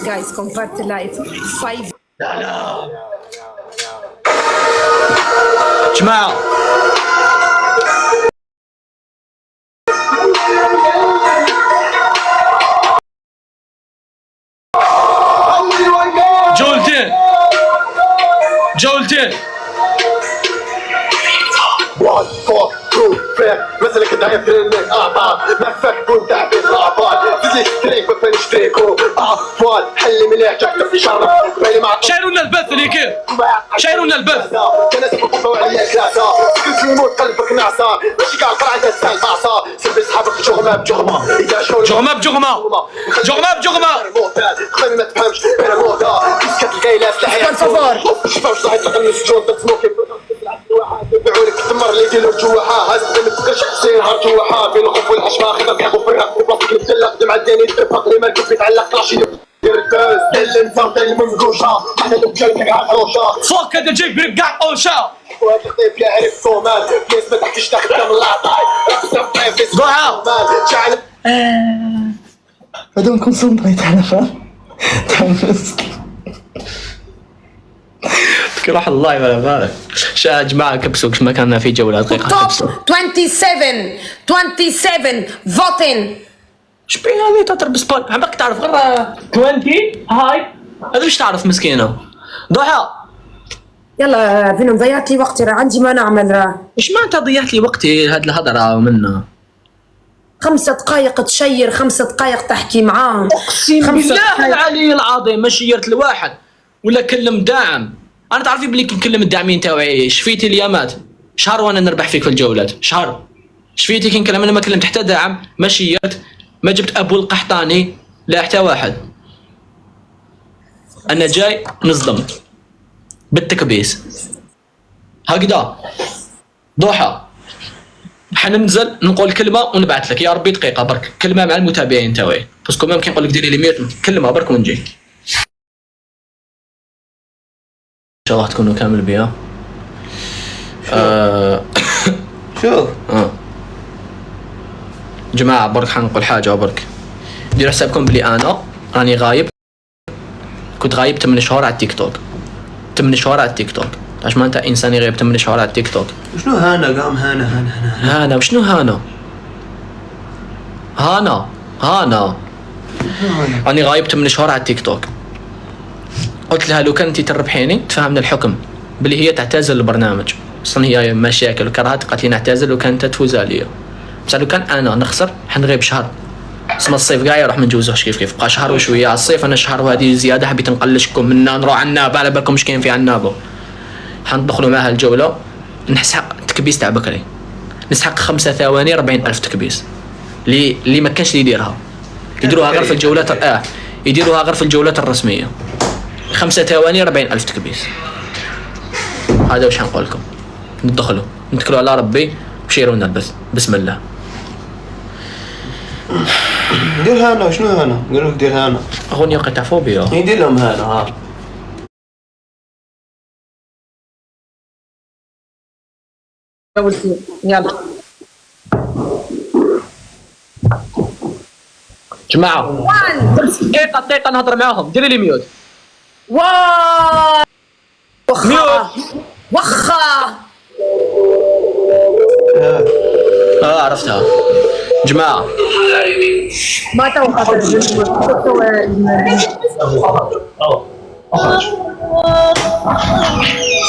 guys, convert to life. 5. لا جماعة جولتين 1 4 2 3 مثلك داير ترنك اعطاك نفك كون تعبير الاعباد تزيد تريك بفنش تريكو اطفال حل مليح جاكتك في شرف بيني مع شايرونا البث اللي كيف شايرونا البث كناس بقوة وعليا كلاسة كل شي يموت قلبك نعسة ماشي قاع فرع انت تستاهل بعصا سير بسحابك جغمة بجغمة اذا شغل جغمة بجغمة خلي ما تفهمش بين الموضة تسكت القيلة سلاحي شفاوش صحيت لك السجون تسموكي بيعولك تمر اللي يديروا جوعها هز ما تفكرش حسين هار جوعها بين الخوف والحشمة خذك ياخو في الرق وبلاصتك متسلق دمع الدين يتفق لي مالك بيتعلق راشي دير الفاز اللي انت اللي منقوشة حتى لو جايبك على حروشة فوق هذا جايب برقع قوشة وهذا الطيف يعرف فومان ناس ما تحكيش تاخد دم العطاي ضحى جعل بدون كونسنتريت على فهم راح الله يبارك بالك يا جماعة كبسوك ما كان في جولة دقيقة Top كبسوا 27 voting. شبيه هذه تضرب سبون عمرك تعرف غير 20 هاي هذا مش تعرف مسكينة ضحى يلا فينوم ضيعت لي وقتي، راه عندي ما نعمل. راه ايش ما انت ضيعت لي وقتي هاد الهضرة ومنه 5 دقائق تشير، 5 دقائق تحكي معاهم. اقسم بالله العلي العظيم ما شيرت لواحد ولا كلم داعم. انا تعرفي بلي كي نكلم الداعمين تاوعي شفيتي اليامات شهر وانا نربح فيك في الجولات شهر. شفيتي كي نكلم انا ما كلمت حتى داعم ما شيرت ما جبت ابو القحطاني لا حتى واحد. انا جاي نظلم بالتكبيس هكذا. ضحى حننزل نقول كلمه ونبعث لك يا ربي دقيقه برك كلمه مع المتابعين تاوعي باسكو ممكن نقول لك ديري لي ميوت كلمه برك ونجي ان شاء الله تكونوا كامل بيها. شوف جماعه برك حنقول حاجه برك ديروا حسابكم بلي انا راني غايب. كنت غايب 8 شهور على التيك توك 8 شهور على التيك توك. علاش ما انت انسان يغيب 8 شهور على التيك توك؟ شنو هانا قام هانا وشنو هانا راني غايب 8 شهور على التيك توك. قلت لها لو كنتي تربحيني تفهمنا الحكم بلي هي تعتزل البرنامج اصلا هي مشاكل وكرهات قالت لي نعتزل وكانت تفوز عليا. بصح لو كان انا نخسر حنغيب شهر اسم الصيف كاع يروح ما نجوزوش كيف بقى شهر وشويه على الصيف. انا شهر وهذه زياده حبيت نقلشكم منا نروح عنابه على بالكم مش كاين في عنابه. حندخلوا معها الجوله نسحق تكبيس تاع بكري نسحق 5 ثواني 40,000 تكبيس اللي ما كانش يديرها يديروها غير في الجولات يديروها غير في الجولات الرسميه 5 ثواني 40,000 تكبيس. هذا واش حنقول لكم. ندخلوا نتكلوا على ربي وشيروا لنا البث بسم الله. دير هانا شنو هانا قالوا لك دير هانا اغنيه قطعفوبيا يدير لهم هانا ها يلا جماعه دقيقه نهضر معاهم ديري لي ميوت. واو وخا عرفتها جماعه. ما تو خاطر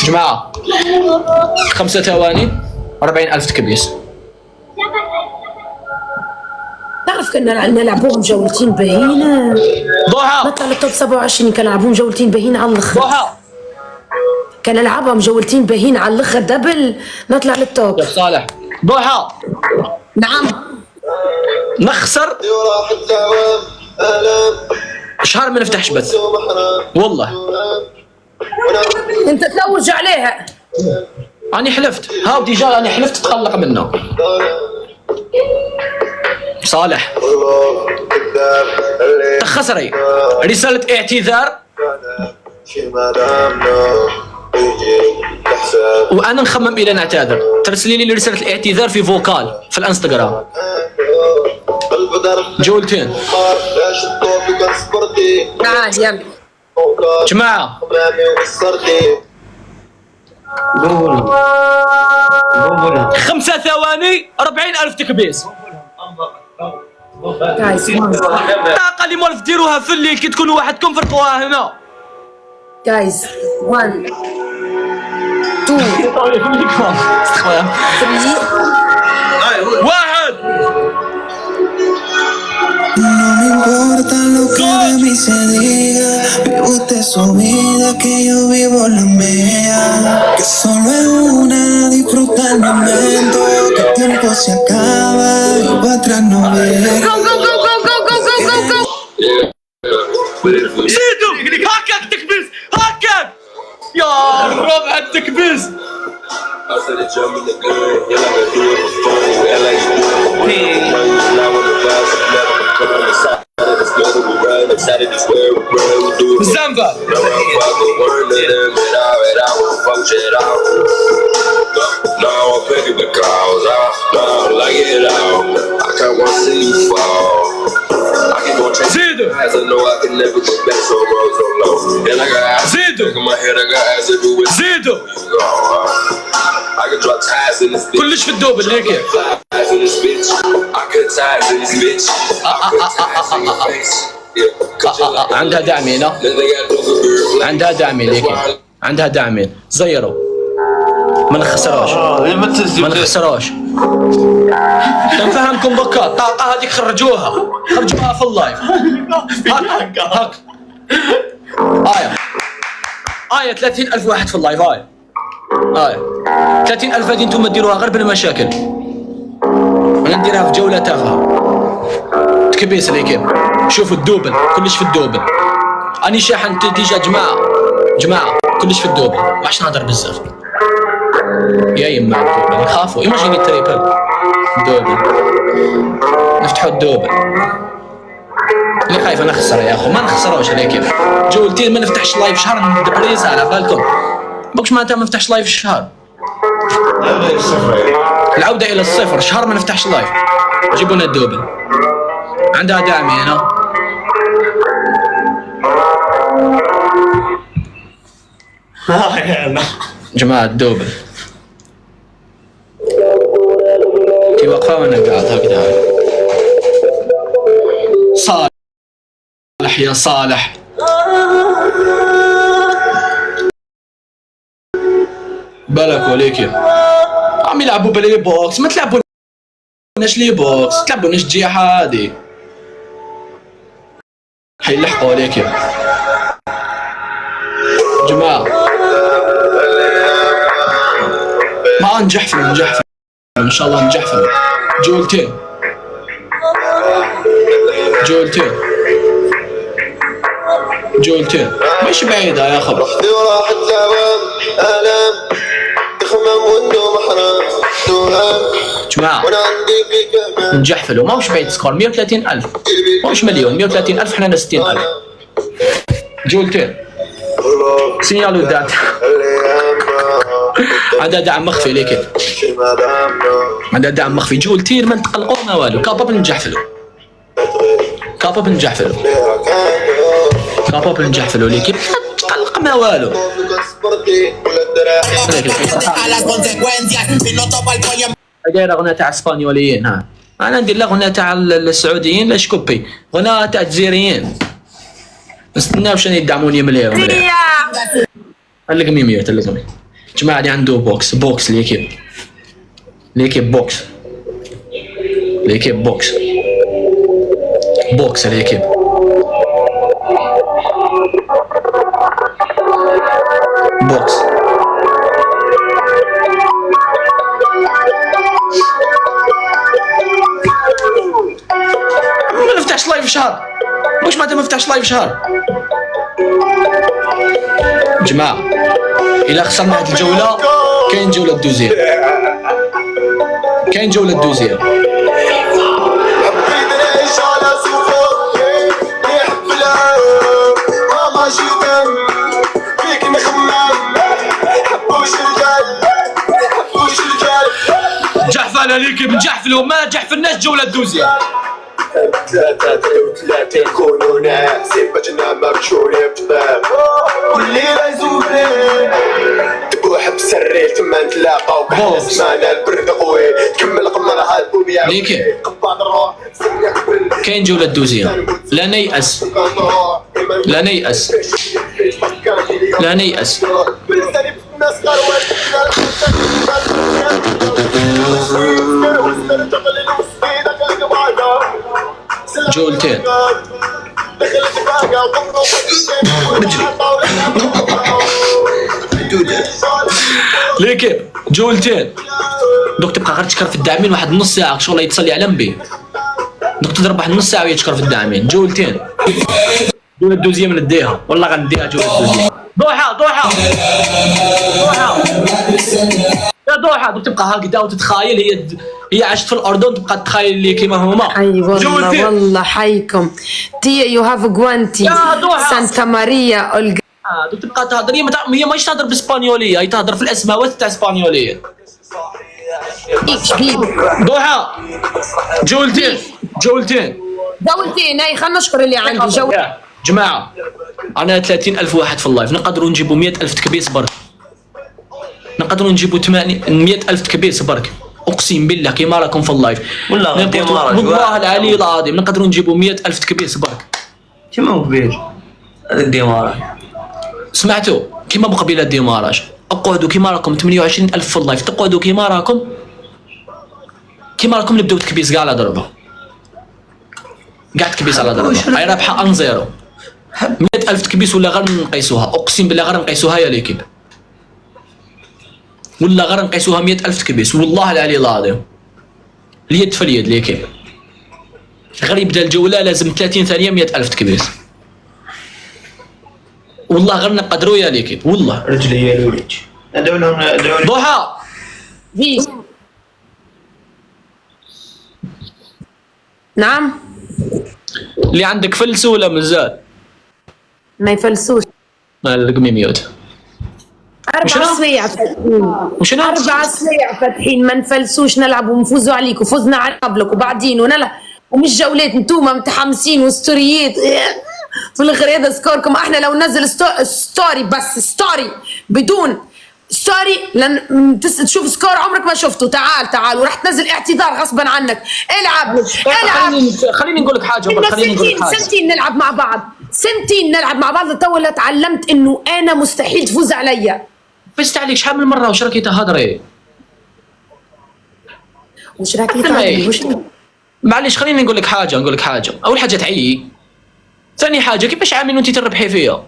جماعه 5 ثواني 40,000 تكبيس. تعرف كنا نلعبوهم جولتين باهين. ضحى نطلع للتوب 27 كنلعبوهم جولتين باهين على الاخر. ضحى كنلعبهم جولتين باهين على الاخر دبل نطلع للتوب. يا صالح ضحى نعم نخسر شهر ما نفتحش بث والله. انت تلوج عليها. راني حلفت هاو ديجا راني حلفت تتقلق منه. صالح خسري رسالة اعتذار وانا نخمم الى نعتذر. ترسلي لي رسالة الاعتذار في فوكال في الانستغرام جولتين. تعال يلا جماعة قولوا 5 ثواني 40,000 تكبيس. جايز الطاقة اللي مولف ديروها في الليل كي تكونوا وحدكم فرقوها هنا. جايز 1 2 3 واحد. No me importa lo que de mí se diga, vive usted su vida, que yo vivo la mía. Que solo es una, disfruta el momento, que el tiempo se acaba y para atrás no ve. Go go go go go go go go go. زيدوا هكاك تكبيس هكاك يا الربع التكبيس. بالزنبة زيدوا زيدوا كلش في الدوبل هيك. عندها داعمين عندها داعمين هيك عندها داعمين زيروا ما نخسروش ما نخسروش. نفهمكم بكا الطاقة هذيك خرجوها في اللايف. هاك آية 30,000 واحد في اللايف. آية 30,000 هذه انتم ديروها غير بالمشاكل. انا نديرها في جولة تافهة تكبيس الإيكيب. شوفوا الدوبل كلش في الدوبل. اني شاحن ديجا جماعة كلش في الدوبل. واش نهضر بزاف يا يما الدوبل نخافوا. ايماجيني تريبل دوبل نفتحوا الدوبل. اللي خايف انا اخسر يا اخو ما نخسروش الإيكيب. جولتين ما نفتحش لايف شهر ندبريز على بالكم. بوكش معناتها ما نفتحش لايف شهر. العودة إلى الصفر شهر ما نفتحش لايف. جيبونا الدوبل عندها داعمي هنا. جماعة الدوبل تي واقفة وانا قاعد هكذا. صالح يا صالح بالك وليك عم يلعبوا بلاي بوكس. ما تلعبوناش لي بوكس تلعبوناش جيحة هادي حيلحقوا عليك يا جماعة. ما نجحفل ان شاء الله نجحفل. جولتين مش بعيدة يا خبر. جماعة نجحفلوا ماهوش بعيد سكور 130,000 ماهوش مليون 130,000 حنا 60,000. جولتين سينيالو دات عندها دعم مخفي ليك عندها دعم مخفي. جولتين ما نتقلقوا ما والو كابابل نجحفلوا ليك تقلق ما والو. دايره غنى تاع اسبانيوليين. ها انا ندير لها غنى تاع السعوديين لا شكوبي غنى تاع الجزائريين. نستناو شنو يدعموني مليح اللقمي ميوت اللقمي. جماعة اللي عنده بوكس ليكيب بوكس ليكيب بوكس. ما نفتحش لايف شهر. مش معناتها ما نفتحش لايف شهر. جماعة إلا خسرنا هاد الجولة كاين جولة دوزيام. جحفل عليك بنجحفلوا ما جحفلناش جولة دوزيام. 3 3 يكونوا ناس يبقى جناب شويه بزاف والليله يزولي تبوح بسريل تما نتلاقاو كحل سمانه البرد قوي تكمل قمرها البوبيا ليكي. قبعد الروح سنة قبل كاين جولة دوزيام، لا نيأس لا نيأس لا نيأس. جولتين ليكي جولتين دوك تبقى غير تشكر في الداعمين واحد نص ساعة شغل يتصل يعلم به دوك تضرب واحد نص ساعة ويتشكر في الداعمين. جولتين جولة دوزيام نديها والله غنديها جولة دوزيام. ضحى ضحى ضحى يا ضحى دوك تبقى هكذا وتتخايل هي عاشت في الأردن تبقى تتخايل اللي كيما هما. حي والله والله حيكم تيا يو هاف جوانتي يا ضحى. سانتا ماريا أولغا. دوك تبقى تهضر هي ماهيش تهضر بالاسبانيولية، هي تهضر في الأسماوات تاع اسبانيولية. ضحى جولتين جولتين جولتين هاي خلنا نشكر اللي عندي جو. يا جماعة أنا 30,000 واحد في اللايف، نقدروا نجيبوا 100,000 تكبيس برك، نقدروا نجيبوا 100,000 تكبيس برك، أقسم بالله كيما راكم في اللايف والله والله العلي العظيم نقدروا نجيبوا 100,000 تكبيس برك. كيما هو كبير هذا الديماراج. سمعتوا كيما مقبله الديماراج، اقعدوا كيما راكم 28,000 في اللايف، تقعدوا كيما راكم نبداو تكبيس كاع على ضربه، كاع تكبيس على ضربه، هاي رابحه انزيرو 100,000 تكبيس ولا غير نقيسوها، اقسم بالله غير نقيسوها يا ليكيب ولا غير نقيسوها 100,000 تكبيس والله العلي العظيم. اليد في اليد ليكيب غير يبدا الجوله لازم 30 ثانيه 100,000 تكبيس والله غير نقدروا يا ليكيب والله. رجلي يا الوليد ادعوا لهم ضحى في نعم اللي عندك فلس ولا مازال؟ ما يفلسوش. رقمي ميوت. 4 سوايع فاتحين وشنو؟ 4 سوايع فاتحين ما نفلسوش نلعبوا ونفوزوا عليك وفزنا على قبلك وبعدين ونلعب ومش جولات نتوما متحمسين وستوريات في الاخر هذا سكوركم. احنا لو ننزل ستوري بس ستوري بدون ستوري لن تشوف سكور عمرك ما شفته. تعال وراح تنزل اعتذار غصبا عنك. العب خليني نقول لك حاجه. سنتين نلعب مع بعض، سنتين نلعب مع بعض تو ولا تعلمت انه انا مستحيل تفوز عليا. فزت عليك شحال من مره وش راكي تهضري؟ وش راكي تهضري؟ معليش خليني نقول لك حاجه. اول حاجه تعيي، ثاني حاجه كيفاش عامل وانت تربحي فيها؟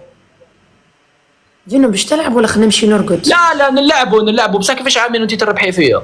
جينا باش تلعب ولا خلينا نمشي نرقد؟ لا نلعبوا بصح كيفاش عامل وانت تربحي فيها؟